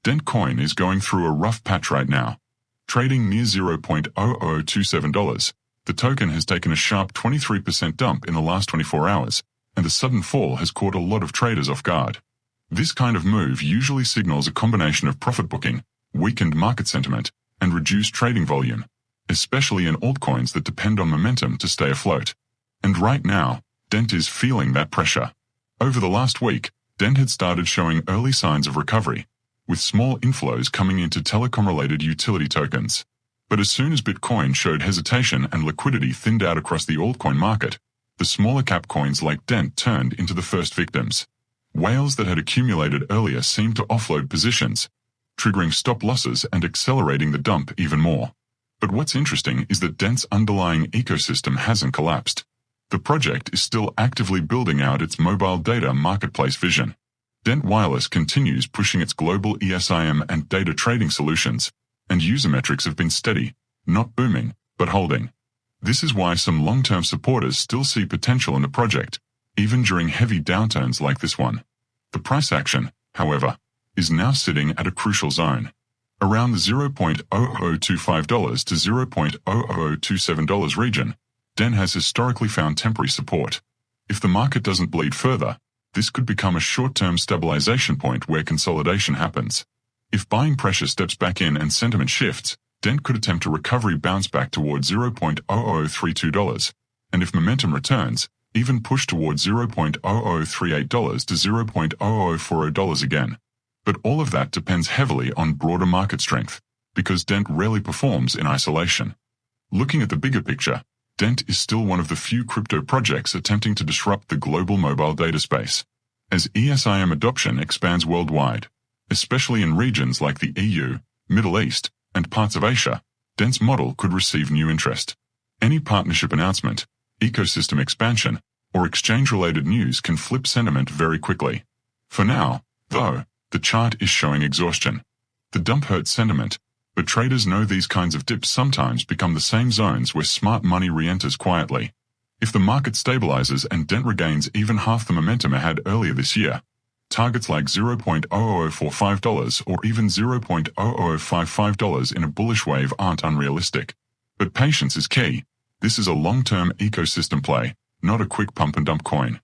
Dent coin is going through a rough patch right now. Trading near $0.0027, the token has taken a sharp 23% dump in the last 24 hours, and the sudden fall has caught a lot of traders off guard. This kind of move usually signals a combination of profit booking, weakened market sentiment, and reduced trading volume, especially in altcoins that depend on momentum to stay afloat. And right now, Dent is feeling that pressure. Over the last week, Dent had started showing early signs of recovery, with small inflows coming into telecom-related utility tokens. But as soon as Bitcoin showed hesitation and liquidity thinned out across the altcoin market, the smaller cap coins like Dent turned into the first victims. Whales that had accumulated earlier seemed to offload positions, triggering stop losses and accelerating the dump even more. But what's interesting is that Dent's underlying ecosystem hasn't collapsed. The project is still actively building out its mobile data marketplace vision. Dent Wireless continues pushing its global ESIM and data trading solutions, and user metrics have been steady, not booming, but holding. This is why some long-term supporters still see potential in the project, even during heavy downturns like this one. The price action, however, is now sitting at a crucial zone. Around the $0.0025 to $0.0027 region, Dent has historically found temporary support. If the market doesn't bleed further, this could become a short-term stabilization point where consolidation happens. If buying pressure steps back in and sentiment shifts, Dent could attempt a recovery bounce back towards $0.0032, and if momentum returns, even push towards $0.0038 to $0.0040 again. But all of that depends heavily on broader market strength, because Dent rarely performs in isolation. Looking at the bigger picture, Dent is still one of the few crypto projects attempting to disrupt the global mobile data space. As ESIM adoption expands worldwide, especially in regions like the EU, Middle East, and parts of Asia, Dent's model could receive new interest. Any partnership announcement, ecosystem expansion, or exchange-related news can flip sentiment very quickly. For now, though, the chart is showing exhaustion. The dump hurts sentiment, but traders know these kinds of dips sometimes become the same zones where smart money re-enters quietly. If the market stabilizes and Dent regains even half the momentum it had earlier this year, targets like $0.0045 or even $0.0055 in a bullish wave aren't unrealistic. But patience is key. This is a long-term ecosystem play, not a quick pump and dump coin.